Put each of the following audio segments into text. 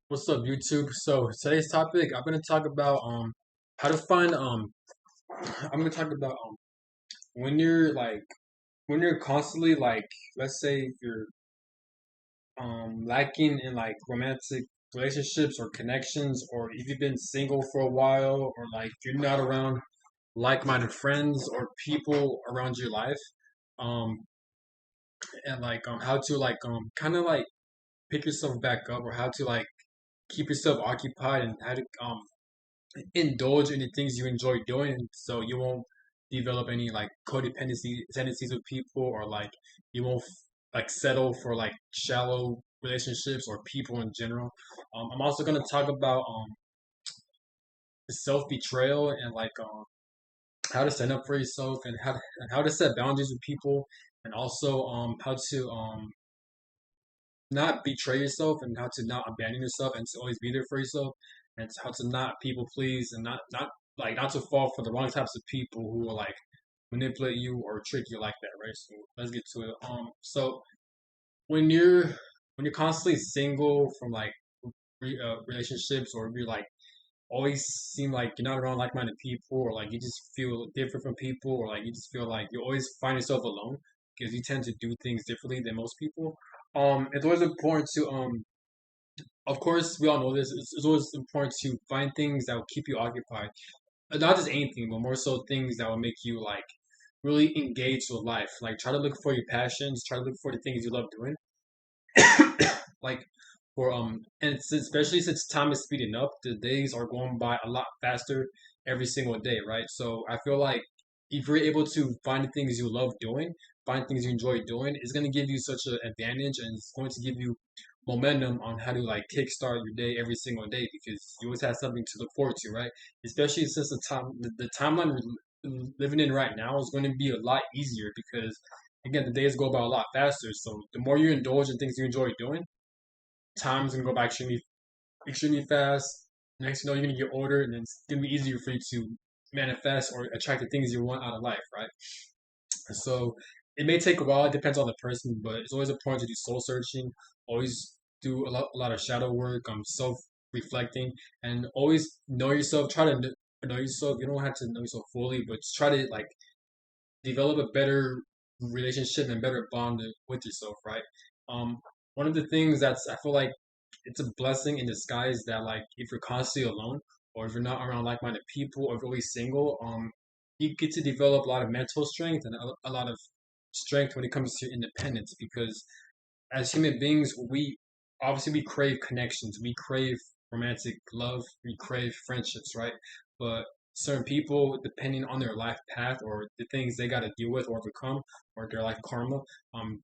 What's up, YouTube? So today's topic, I'm gonna talk about how to find I'm gonna talk about when you're when you're constantly let's say if you're lacking in romantic relationships or connections, or if you've been single for a while, or like you're not around like-minded friends or people around your life, um and how to kind of pick yourself back up, or how to keep yourself occupied, and how to indulge in the things you enjoy doing so you won't develop any codependency tendencies with people, or you won't settle for shallow relationships or people in general. I'm also going to talk about self-betrayal, and how to stand up for yourself, and how to set boundaries with people, and also how to not betray yourself, and how to not abandon yourself, and to always be there for yourself, and how to not people please, and not to fall for the wrong types of people who will manipulate you or trick you like that, right? So let's get to it. So when you're when you're constantly single from relationships, or you're always seem like you're not around like-minded people, or you just feel different from people, or you just feel like you always find yourself alone because you tend to do things differently than most people. It's always important to of course, we all know this. It's always important to find things that will keep you occupied. Not just anything, but more so things that will make you really engage with life. Like, try to look for your passions. Try to look for the things you love doing. Like, and especially since time is speeding up, the days are going by a lot faster every single day, right? So I feel like if you're able to find the things you love doing, find things you enjoy doing, it's going to give you such an advantage, and it's going to give you momentum on how to kickstart your day every single day, because you always have something to look forward to, right? Especially since the timeline we're living in right now is going to be a lot easier, because again, the days go by a lot faster. So the more you indulge in things you enjoy doing, time's gonna go by extremely fast. Next, you know, you're gonna get older, and then it's gonna be easier for you to manifest or attract the things you want out of life, right? So it may take a while. It depends on the person, but it's always important to do soul searching. Always do a lot of shadow work, self reflecting, and always know yourself. Try to know yourself. You don't have to know yourself fully, but just try to develop a better relationship and better bond with yourself, right? Um, One of the things that's, I feel like it's a blessing in disguise, that if you're constantly alone, or if you're not around like-minded people, or if you're always single, you get to develop a lot of mental strength, and a lot of strength when it comes to independence, because as human beings, we crave connections, we crave romantic love, we crave friendships, right? But certain people, depending on their life path, or the things they got to deal with or overcome, or their life karma, um,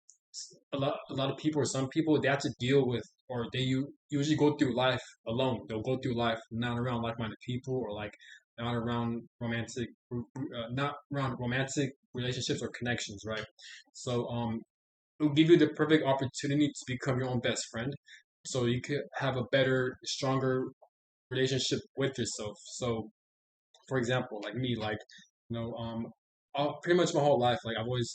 a lot of people, or some people, they have to deal with, or usually go through life alone. They'll go through life not around like-minded people, or not around romantic relationships or connections, right? So it'll give you the perfect opportunity to become your own best friend, so you could have a better, stronger relationship with yourself. So for example, like me, pretty much my whole life, I've always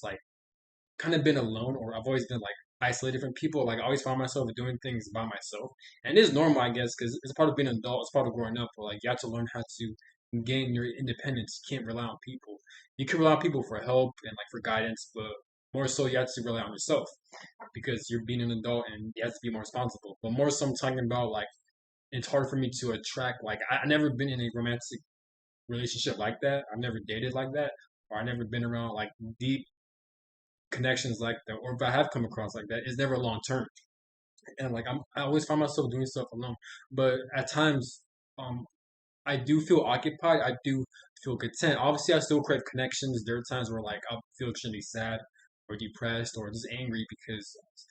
kind of been alone, or I've always been isolated from people. I always found myself doing things by myself, and it's normal, I guess, because it's part of being an adult. It's part of growing up. But you have to learn how to gain your independence. You can't rely on people. You can rely on people for help and for guidance, but more so you have to rely on yourself, because you're being an adult and you have to be more responsible. But more so, I'm talking about it's hard for me to attract. I never been in a romantic relationship like that. I've never dated like that, or I've never been around deep connections like that, or if I have come across like that, it's never long term. And I always find myself doing stuff alone. But at times, um, I do feel occupied. I do feel content. Obviously, I still crave connections. There are times where I'll feel extremely sad, or depressed, or just angry, because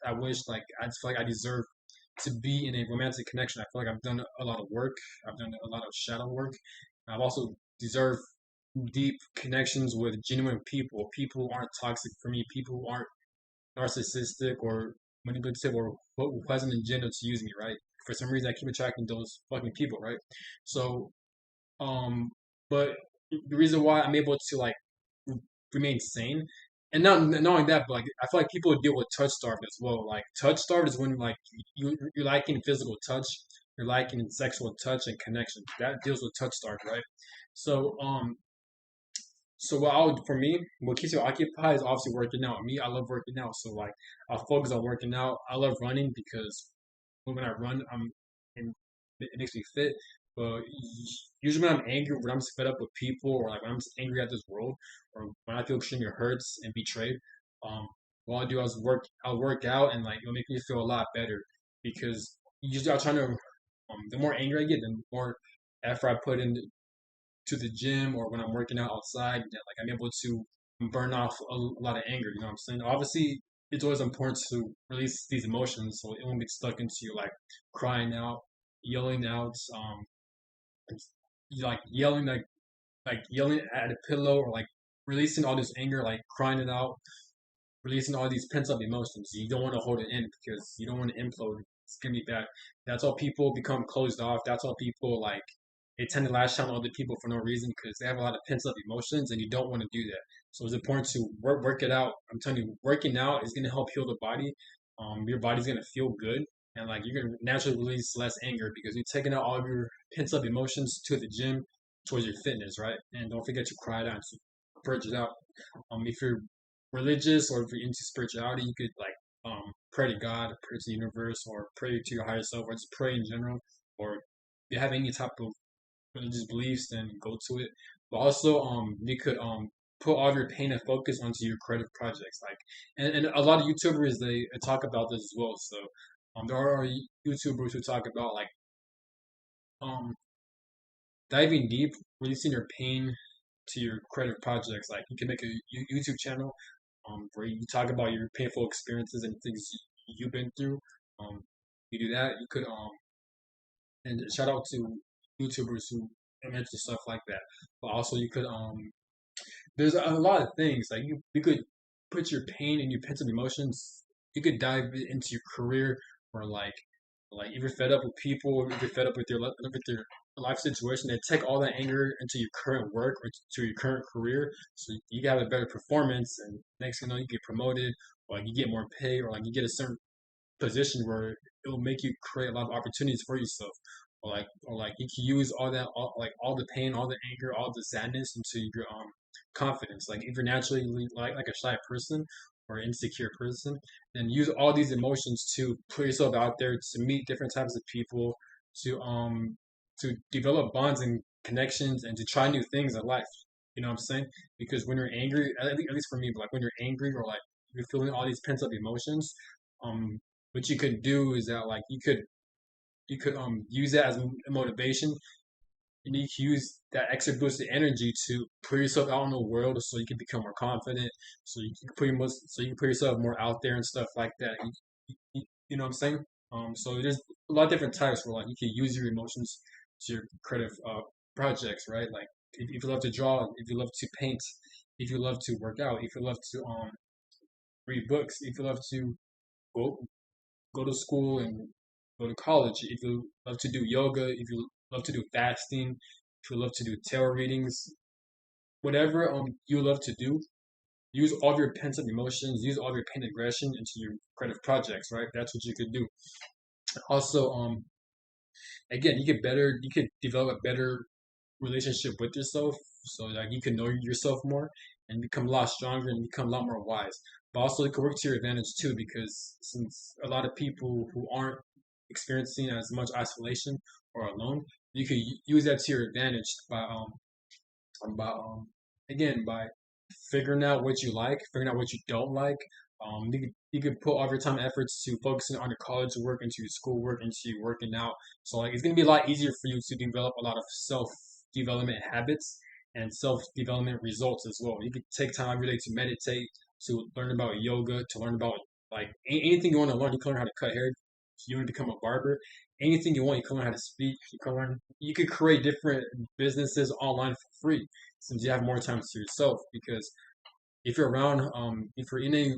I wish I just feel like I deserve to be in a romantic connection. I feel like I've done a lot of work. I've done a lot of shadow work. I've also deserved deep connections with genuine people. People who aren't toxic for me. People who aren't narcissistic or manipulative, or who has an agenda to use me, right? For some reason, I keep attracting those fucking people, right? So, um, but the reason why I'm able to remain sane, and not only that, but I feel like people deal with touch starved as well. Touch starved is when you're lacking physical touch, you're liking in sexual touch and connection. That deals with touch start, right? So so what I would for me, what keeps you occupied is obviously working out. Me, I love working out, so like I'll focus on working out. I love running because when I run, and it makes me fit. But usually when I'm angry, when I'm just fed up with people, or like when I'm just angry at this world, or when I feel extremely hurts and betrayed, um, what I'll do is I'll work out, and like it'll make me feel a lot better because usually I'm trying to, the more angry I get, the more effort I put into the gym or when I'm working out outside, that, like I'm able to burn off a lot of anger. You know what I'm saying? Obviously, it's always important to release these emotions so it won't get stuck into you, like crying out, yelling out, like yelling like yelling at a pillow or like releasing all this anger, like crying it out, releasing all these pent up emotions. You don't want to hold it in because you don't want to implode. It's gonna be bad. That's how people become closed off. That's how people like they tend to lash out on other people for no reason because they have a lot of pent up emotions, and you don't want to do that. So it's important to work it out. I'm telling you, working out is gonna help heal the body. Your body's gonna feel good, and like you're gonna naturally release less anger because you're taking out all of your pent up emotions to the gym towards your fitness, right? And don't forget to cry it out, to purge it out. If you're religious or if you're into spirituality, you could like pray to God, pray to the universe, or pray to your higher self, or just pray in general. Or if you have any type of religious beliefs, then go to it. But also, you could put all of your pain and focus onto your creative projects. Like, and a lot of YouTubers they talk about this as well. So, there are YouTubers who talk about like um diving deep, releasing your pain to your creative projects. Like, you can make a YouTube channel where you talk about your painful experiences and things you've been through. Um, you do that. You could and shout out to YouTubers who mention stuff like that. But also, you could there's a lot of things like you could put your pain and your pent up emotions. You could dive into your career or like if you're fed up with people, if you're fed up with your life situation, then take all that anger into your current work or to your current career, so you have a better performance. And next thing you know, you get promoted, or like you get more pay, or like you get a certain position where it will make you create a lot of opportunities for yourself. Or like you can use like all the pain, all the anger, all the sadness into your confidence. Like if you're naturally like a shy person or insecure person, then use all these emotions to put yourself out there to meet different types of people, to develop bonds and connections, and to try new things in life. You know what I'm saying? Because when you're angry, at least for me, but like when you're angry or like you're feeling all these pent up emotions, um, what you could do is that like you could use that as motivation, and you can use that extra boost of energy to put yourself out in the world so you can become more confident, so you can so you can put yourself more out there and stuff like that. You know what I'm saying? So there's a lot of different types where like you can use your emotions to your creative projects, right? Like if you love to draw, if you love to paint, if you love to work out, if you love to read books, if you love to go go to school and go to college, if you love to do yoga, if you love to do fasting, if you love to do tarot readings, whatever you love to do, use all of your pent up emotions, use all of your pain aggression into your creative projects, right? That's what you could do. Also, again, you could develop a better relationship with yourself, so that you can know yourself more and become a lot stronger and become a lot more wise. But also, it can work to your advantage too, because since a lot of people who aren't experiencing as much isolation or alone, you could use that to your advantage by again by figuring out what you like, figuring out what you don't like. You could put all of your time and efforts to focusing on your college work, into your school work, into your working out. So like it's gonna be a lot easier for you to develop a lot of self development habits and self development results as well. You could take time every day to meditate, to learn about yoga, to learn about like anything you want to learn. You can learn how to cut hair. You want to become a barber. Anything you want, you can learn how to speak. You can learn. You could create different businesses online for free since you have more time to yourself. Because if you're in a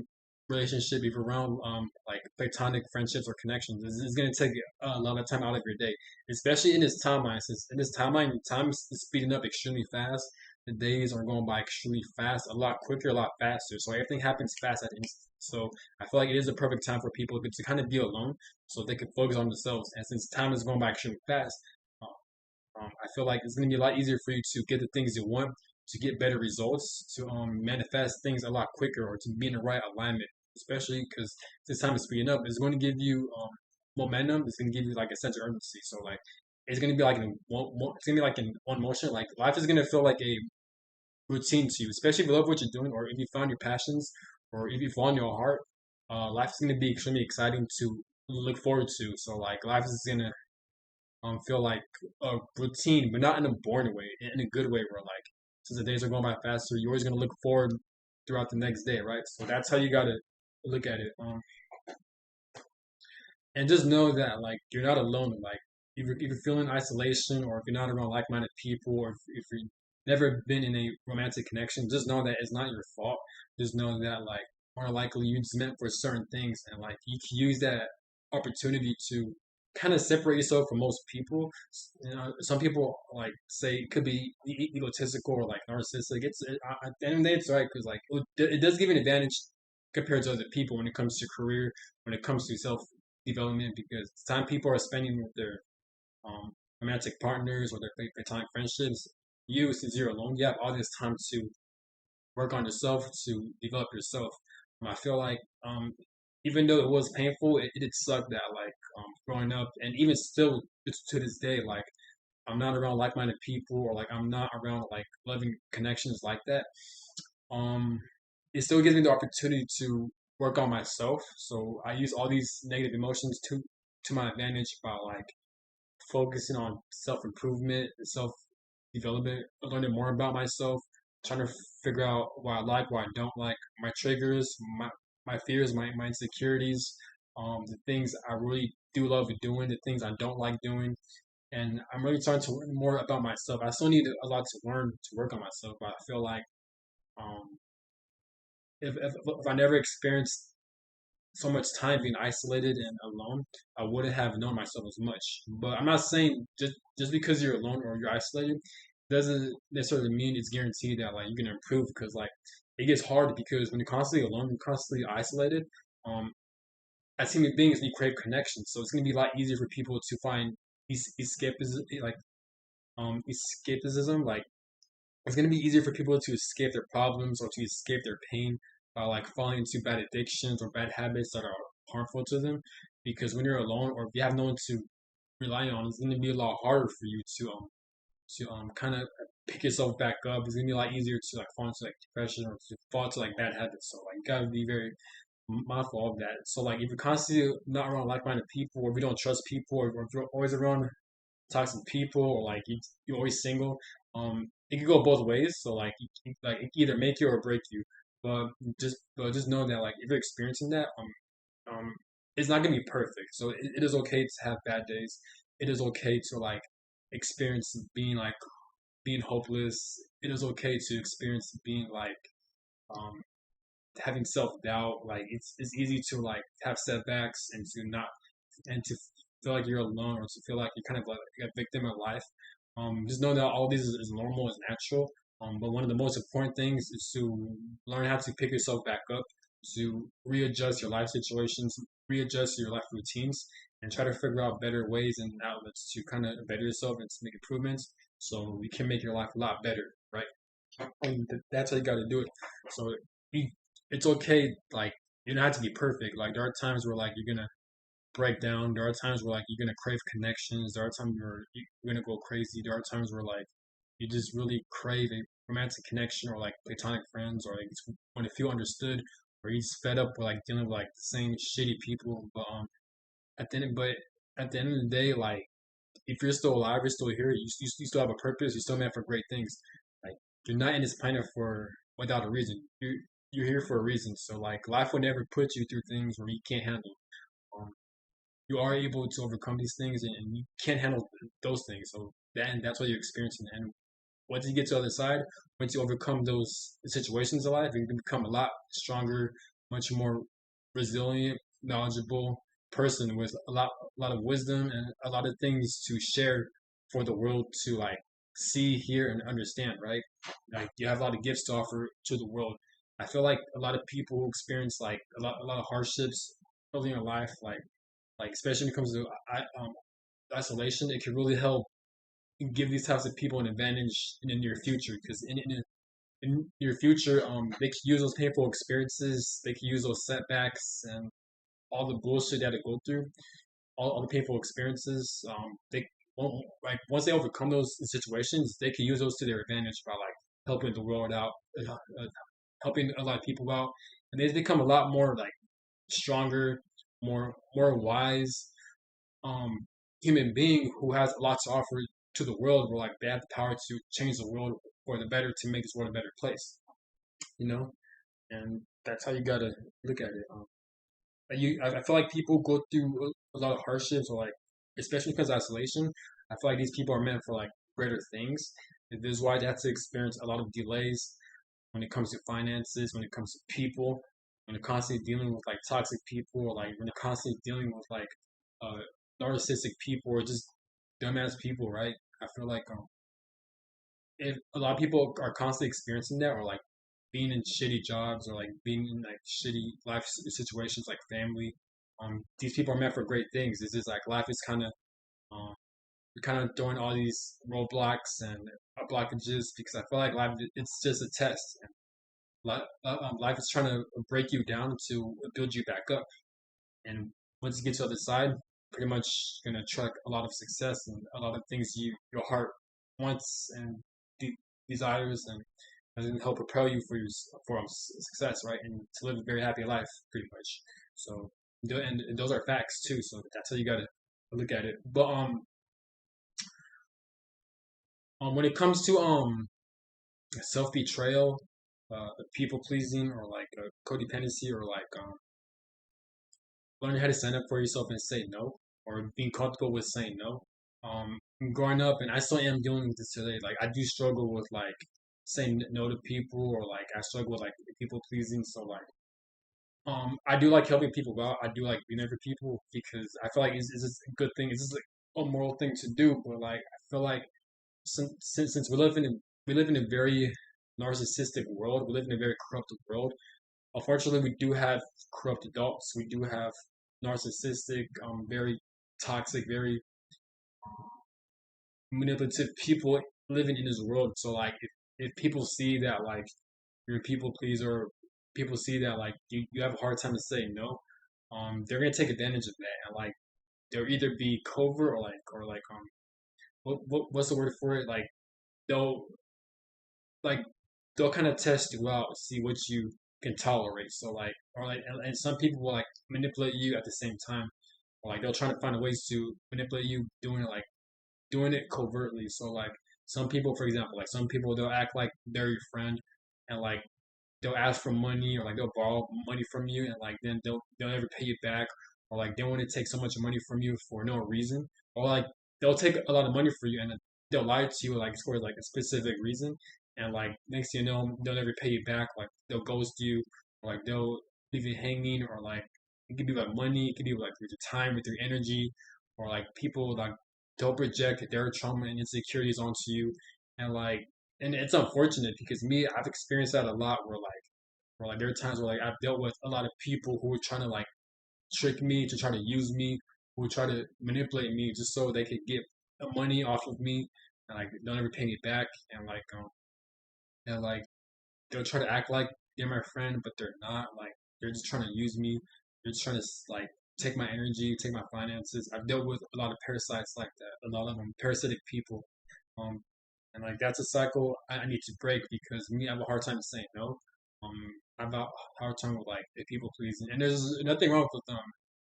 relationship, if you're around like platonic friendships or connections, it's going to take a lot of time out of your day, especially in this timeline. Since in this timeline, time is speeding up extremely fast. the days are going by extremely fast, a lot quicker, a lot faster. So everything happens fast at instant. So I feel like it is a perfect time for people to kind of be alone, so they can focus on themselves. And since time is going by extremely fast, I feel like it's going to be a lot easier for you to get the things you want, to get better results, to manifest things a lot quicker, or to be in the right alignment. Especially because this time is speeding up, it's going to give you momentum. It's going to give you like a sense of urgency. So like it's going to be like it's going to be like in one motion. Like life is going to feel like a routine to you, especially if you love what you're doing, or if you found your passions, or if you found your heart. Life is going to be extremely exciting to look forward to. So like life is going to feel like a routine, but not in a boring way, in a good way, where like since the days are going by faster, you're always gonna look forward throughout the next day, right? So that's how you gotta look at it. And just know that like you're not alone. Like if you're feeling isolation, or if you're not around like-minded people, or if you've never been in a romantic connection, just know that it's not your fault. Just know that like more likely you're just meant for certain things, and like you can use that opportunity to kind of separate yourself from most people. You know, some people like say it could be egotistical or like narcissistic. At the end of the day, it's right because like it does give you an advantage compared to other people when it comes to career, when it comes to self development, because the time people are spending with their romantic partners or their platonic friendships, you, since you're alone, you have all this time to work on yourself, to develop yourself. I feel like even though it was painful, it did suck that like growing up, and even still it's to this day, like I'm not around like-minded people, or like I'm not around like loving connections like that. Um, it still gives me the opportunity to work on myself. So I use all these negative emotions to my advantage by like focusing on self improvement, self development, learning more about myself, trying to figure out what I like, what I don't like, my triggers, my fears, my insecurities, the things I really do love doing, the things I don't like doing. And I'm really trying to learn more about myself. I still need a lot to learn to work on myself, but I feel like um, if I never experienced so much time being isolated and alone, I wouldn't have known myself as much. But I'm not saying just because you're alone or you're isolated doesn't necessarily mean it's guaranteed that like you're gonna improve, because like it gets hard because when you're constantly alone, you're constantly isolated. Um, as human beings, we crave connection, so it's gonna be a lot easier for people to find escapism, escapism, like it's going to be easier for people to escape their problems or to escape their pain by like falling into bad addictions or bad habits that are harmful to them. Because when you're alone, or if you have no one to rely on, it's going to be a lot harder for you to kind of pick yourself back up. It's going to be a lot easier to like fall into like depression or to fall into like bad habits. So like you got to be very mindful of that. So like if you're constantly not around like-minded people, or if you don't trust people, or if you're always around toxic people, or like you're always single, it could go both ways. So like like it can either make you or break you. But just know that like if you're experiencing that, it's not gonna be perfect. So it is okay to have bad days. It is okay to like experience being hopeless. It is okay to experience being like um having self doubt. Like it's easy to like have setbacks, and to not and to feel like you're alone, or to feel like you're kind of like a victim of life. Just know that all this is normal, is natural. But one of the most important things is to learn how to pick yourself back up, to readjust your life situations, readjust your life routines, and try to figure out better ways and outlets to kind of better yourself and to make improvements, so you can make your life a lot better, right? And that's how you got to do it. So it's okay. Like you don't have to be perfect. Like there are times where like you're gonna break down. There are times where like you're gonna crave connections. There are times where you're gonna go crazy. There are times where like you just really crave a romantic connection, or like platonic friends, or like just want to feel understood, or you just fed up with like dealing with like the same shitty people. But at the end of the day, like if you're still alive, you're still here. You still have a purpose. You're still meant for great things. Like you're not in this planet for without a reason. You're here for a reason. So like life will never put you through things where you can't handle. Um, you are able to overcome these things, and you can't handle those things. So that's what you're experiencing. And once you get to the other side, once you overcome those situations in life, you can become a lot stronger, much more resilient, knowledgeable person with a lot of wisdom and a lot of things to share for the world to like see, hear, and understand, right? Like you have a lot of gifts to offer to the world. I feel like a lot of people who experience like a lot of hardships early in life, like especially when it comes to isolation, it can really help give these types of people an advantage in the near future. Because in your future, they can use those painful experiences, they can use those setbacks and all the bullshit they had to go through, all the painful experiences. They like once they overcome those situations, they can use those to their advantage by like helping the world out, helping a lot of people out, and they become a lot more like stronger, more wise, um, human being who has a lot to offer to the world. Where like they have the power to change the world for the better, to make this world a better place. You know, and that's how you gotta look at it. I feel like people go through a lot of hardships, or like especially because of isolation. I feel like these people are meant for like greater things. And this is why they have to experience a lot of delays when it comes to finances, when it comes to people, when they're constantly dealing with like toxic people, or like when they're constantly dealing with like uh, narcissistic people, or just dumbass people, right? I feel like if a lot of people are constantly experiencing that, or like being in shitty jobs, or like being in like shitty life situations, like family, these people are meant for great things. It's just like life is um, kind of throwing all these roadblocks and blockages, because I feel like life it's just a test. Life is trying to break you down to build you back up. And once you get to the other side, pretty much gonna attract a lot of success and a lot of things your heart wants and de- desires, and then help propel you for success, right? And to live a very happy life, pretty much. So, and those are facts too. So that's how you gotta look at it. But when it comes to self betrayal, people pleasing, or like codependency, or like learning how to stand up for yourself and say no, or being comfortable with saying no. Um, Growing up, and I still am dealing with this today. Like I do struggle with like saying no to people, or like I struggle with like people pleasing. So like I do like helping people out. I do like being there for people, because I feel like it's just a good thing. It's just like a moral thing to do. But like I feel like since we live in a very narcissistic world, we live in a very corrupted world. Unfortunately, we do have corrupt adults. We do have narcissistic, very toxic, very manipulative people living in this world. So like, if people see that like you're a people pleaser, people see that like you have a hard time to say no, they're gonna take advantage of that, and like they'll either be covert, or like what's the word for it? Like they'll like they'll kind of test you out, see what you can tolerate. So like, or like, and some people will like manipulate you at the same time. Or like they'll try to find ways to manipulate you, doing it covertly. So like some people, for example, like some people they'll act like they're your friend, and like they'll ask for money, or like they'll borrow money from you, and like then they'll never pay you back, or like they want to take so much money from you for no reason, or like they'll take a lot of money for you, and then they'll lie to you like for like a specific reason, and like next thing you know they'll never pay you back, like they'll ghost you, or like they'll leave you hanging, or like it could be like money, it could be like with your time, with your energy, or like people like they'll project their trauma and insecurities onto you, and like and it's unfortunate because me, I've experienced that a lot. Where like there are times where like I've dealt with a lot of people who were trying to like trick me, to try to use me, who would try to manipulate me just so they could get money off of me, and like they'll never pay me back, and like they'll try to act like they're my friend, but they're not. Like they're just trying to use me. They're just trying to like take my energy, take my finances. I've dealt with a lot of parasites like that, a lot of parasitic people. Um, and like that's a cycle I need to break, because me, I have a hard time saying no. I have a hard time with like the people pleasing, and there's nothing wrong with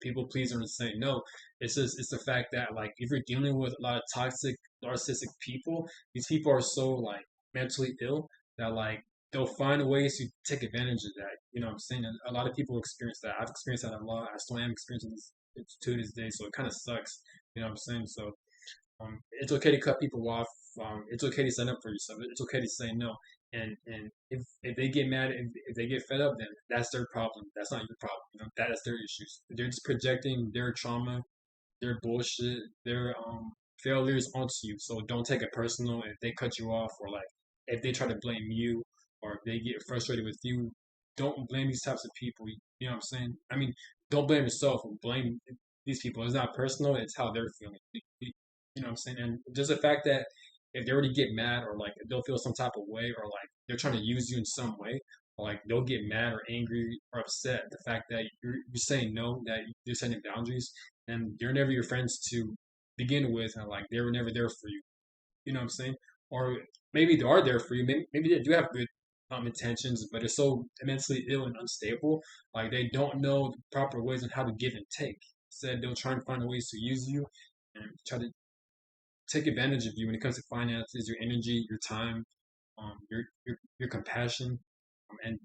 people pleasing and saying no. It's the fact that like if you're dealing with a lot of toxic, narcissistic people, these people are so like mentally ill that like they'll find ways to take advantage of that. You know what I'm saying? And a lot of people experience that. I've experienced that a lot. I still am experiencing this to this day, so it kind of sucks. You know what I'm saying? So it's okay to cut people off. It's okay to stand up for yourself. It's okay to say no. And if they get mad, if they get fed up, then that's their problem. That's not your problem. You know, that's their issues. They're just projecting their trauma, their bullshit, their failures onto you. So don't take it personal if they cut you off, or like if they try to blame you, or if they get frustrated with you. Don't blame these types of people. You know what I'm saying? I mean, don't blame yourself. Blame these people. It's not personal. It's how they're feeling. You know what I'm saying? And just the fact that if they already get mad, or like they'll feel some type of way, or like they're trying to use you in some way, or like they'll get mad or angry or upset. The fact that you're saying no, that you're setting boundaries, and they're never your friends to begin with, and like they were never there for you. You know what I'm saying? Or maybe they are there for you. Maybe they do have good intentions, but they're so immensely ill and unstable. Like they don't know the proper ways on how to give and take. Instead, they'll try and find ways to use you and try to take advantage of you when it comes to finances, your energy, your time, your compassion, and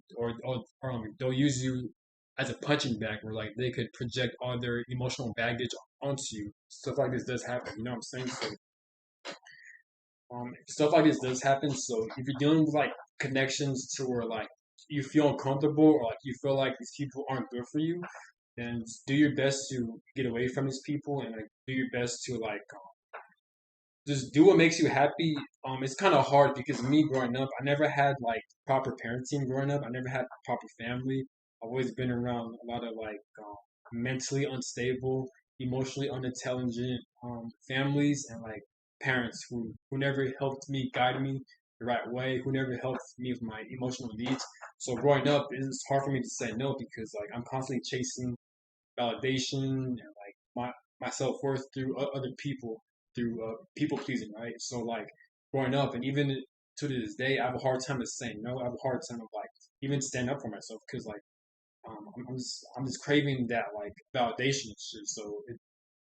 they'll use you as a punching bag, where like they could project all their emotional baggage onto you. Stuff like this does happen. You know what I'm saying? So stuff like this does happen. So if you're dealing with like connections to where like you feel uncomfortable, or like you feel like these people aren't good for you, then do your best to get away from these people, and like do your best to like just do what makes you happy. It's kind of hard because me growing up, I never had like proper parenting growing up. I never had a proper family. I've always been around a lot of like mentally unstable, emotionally unintelligent families, and like parents who never helped me, guide me the right way, who never helped me with my emotional needs. So growing up, it's hard for me to say no, because like I'm constantly chasing validation and like my self worth through other people, through people pleasing, right? So like growing up, and even to this day, I have a hard time of saying no. I have a hard time of like even stand up for myself, because like I'm just craving that like validation and shit. So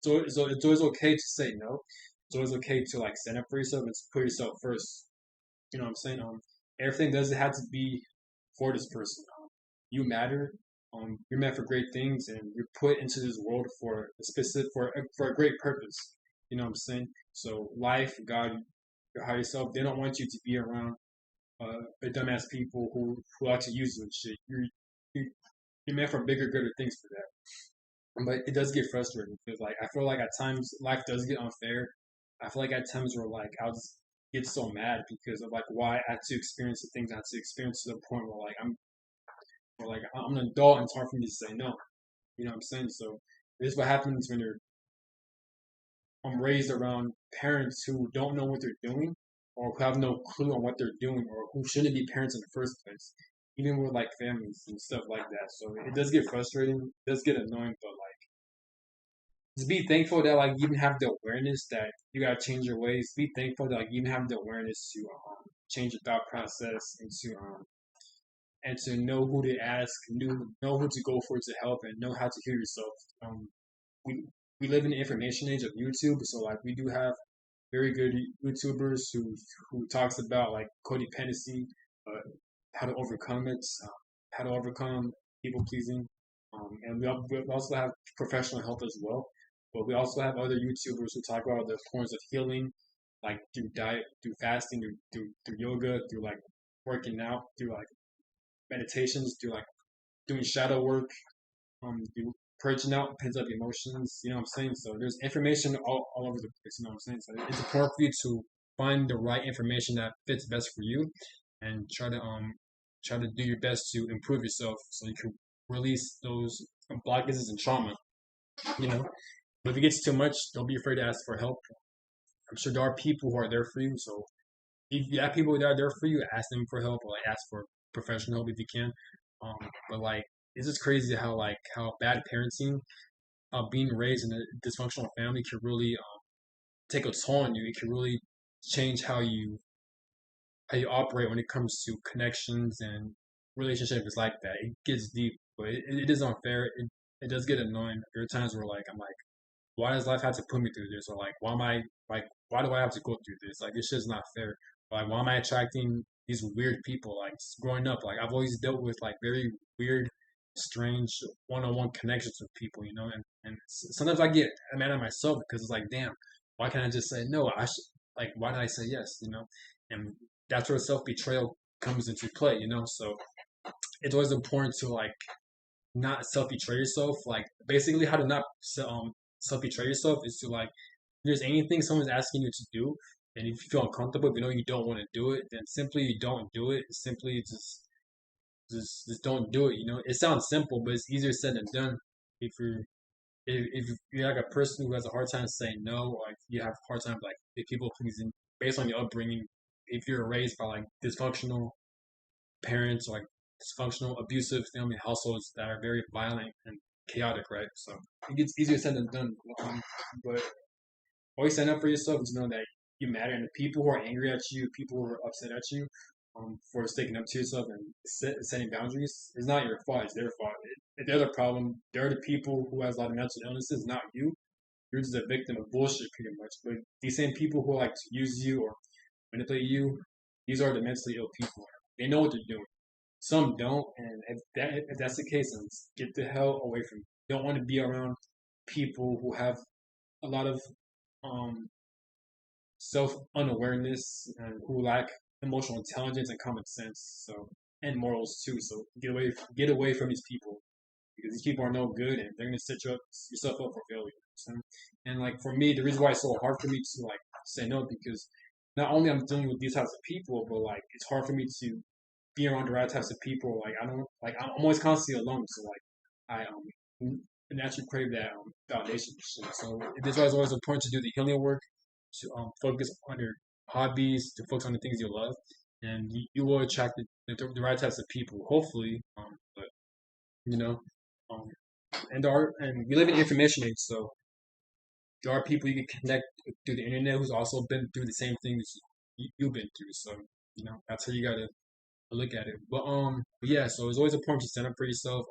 it's always okay to say no. It's always okay to like stand up for yourself and to put yourself first. You know what I'm saying? Everything doesn't have to be for this person. You matter. You're meant for great things, and you're put into this world for a specific for a great purpose. You know what I'm saying? So life, God, your higher self, they don't want you to be around the dumbass people who like to use you and shit. You you're meant for bigger, gooder things for that. But it does get frustrating, because like I feel like at times life does get unfair. I feel like at times where like I'll just get so mad because of like why I had to experience the things I had to experience, to the point where like I'm an adult, and it's hard for me to say no. You know what I'm saying? So this is what happens when you're raised around parents who don't know what they're doing, or who have no clue on what they're doing, or who shouldn't be parents in the first place. Even with like families and stuff like that. So it does get frustrating, it does get annoying, but like just be thankful that like you even have the awareness that you gotta change your ways. Be thankful that like you even have the awareness to change your thought process, and to know who to ask, know who to go for to help, and know how to heal yourself. We we live in the information age of YouTube, so like we do have very good YouTubers who talks about like codependency, uh, how to overcome it, how to overcome people pleasing, and we also have professional help as well. But we also have other YouTubers who talk about the forms of healing, like through diet, through fasting, through yoga, through like working out, through like meditations, through like doing shadow work, through purging out pent up emotions. You know what I'm saying? So there's information all over the place. You know what I'm saying? So it's important for you to find the right information that fits best for you, and try to do your best to improve yourself, so you can release those blockages and trauma. You know, but if it gets too much, don't be afraid to ask for help. I'm sure there are people who are there for you. So if you have people that are there for you, ask them for help, or like ask for professional help if you can. But like it's just crazy how bad parenting, being raised in a dysfunctional family, can really take a toll on you. It can really change how you operate when it comes to connections and relationships like that. It gets deep, but it is unfair. It does get annoying. There are times where like I'm like, why does life have to put me through this? Or like, why do I have to go through this? Like, this shit's not fair. Like, why am I attracting these weird people? Like, just growing up, like, I've always dealt with like very weird, strange one-on-one connections with people, and sometimes I get mad at myself, because it's like, damn, why can't I just say no? Like, why did I say yes? And that's where self-betrayal comes into play. So it's always important to like not self betray yourself. Like basically, how to not self betray yourself is to like there's anything someone's asking you to do, and if you feel uncomfortable, if you know you don't want to do it, then simply you don't do it. Simply just don't do it. It sounds simple, but it's easier said than done. If you're if you're like a person who has a hard time saying no, or if you have a hard time like if people pleasing based on your upbringing, if you're raised by like dysfunctional parents or like dysfunctional abusive family households that are very violent and chaotic, right? So it gets easier said than done. But always stand up for yourself and just know that you matter. And the people who are angry at you, people who are upset at you, for sticking up to yourself and setting boundaries, it's not your fault. It's their fault. If they're the problem, they're the people who has a lot of mental illnesses, not you. You're just a victim of bullshit, pretty much. But these same people who like to use you or manipulate you, these are the mentally ill people. They know what they're doing. Some don't, and if that's the case, then get the hell away from. You don't want to be around people who have a lot of um, self unawareness and who lack emotional intelligence and common sense. So and morals too. So get away from these people because these people are no good and they're gonna set yourself up for failure. So, and like for me, the reason why it's so hard for me to like say no because not only I'm dealing with these types of people, but like it's hard for me to be around the right types of people. Like I don't like I'm always constantly alone. So like I naturally crave that validation. So this is why it's always important to do the healing work, to focus on your hobbies, to focus on the things you love, and you will attract the right types of people. Hopefully, but you know, um, and we live in information age, so there are people you can connect through the internet who's also been through the same things you've been through. So that's how you gotta look at it. But yeah, so it's always important to stand up for yourself.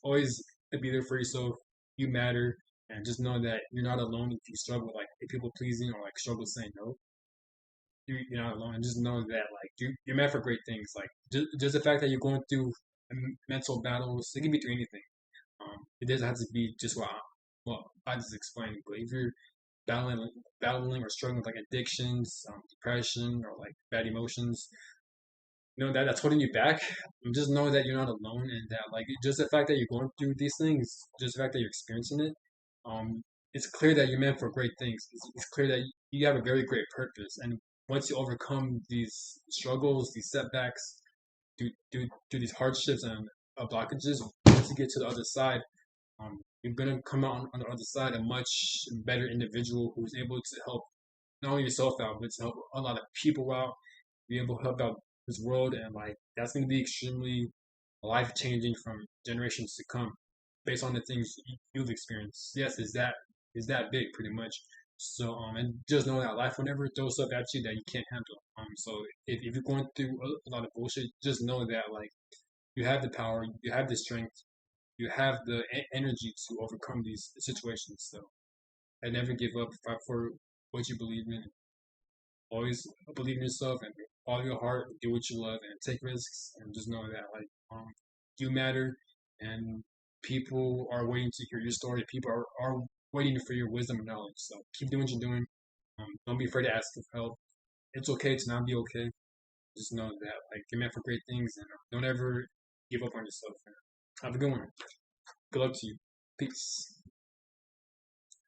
Always be there for yourself. You matter, and just know that you're not alone if you struggle like if people pleasing or like struggle saying no. You're not alone, and just know that like you're meant for great things. Like just the fact that you're going through mental battles, it can be through anything. It doesn't have to be just what I just explained. But if you're battling battling or struggling with like addictions, depression, or like bad emotions, that's holding you back. Just know that you're not alone, and that like just the fact that you're going through these things, just the fact that you're experiencing it, it's clear that you're meant for great things. It's clear that you have a very great purpose, and once you overcome these struggles, these setbacks, do these hardships and blockages, once you get to the other side, you're gonna come out on the other side a much better individual who's able to help not only yourself out, but to help a lot of people out, be able to help out this world, and like that's going to be extremely life changing from generations to come, based on the things you've experienced. Yes, is that big, pretty much. So and just know that life will never throw stuff at you that you can't handle. So if you're going through a lot of bullshit, just know that like you have the power, you have the strength, you have the energy to overcome these situations. So and never give up. Fight for what you believe in. Always believe in yourself and follow your heart. Do what you love and take risks. And just know that like you matter, and people are waiting to hear your story. People are waiting for your wisdom and knowledge. So keep doing what you're doing. Don't be afraid to ask for help. It's okay to not be okay. Just know that like you're meant for great things, and don't ever give up on yourself. Have a good one. Good luck to you. Peace.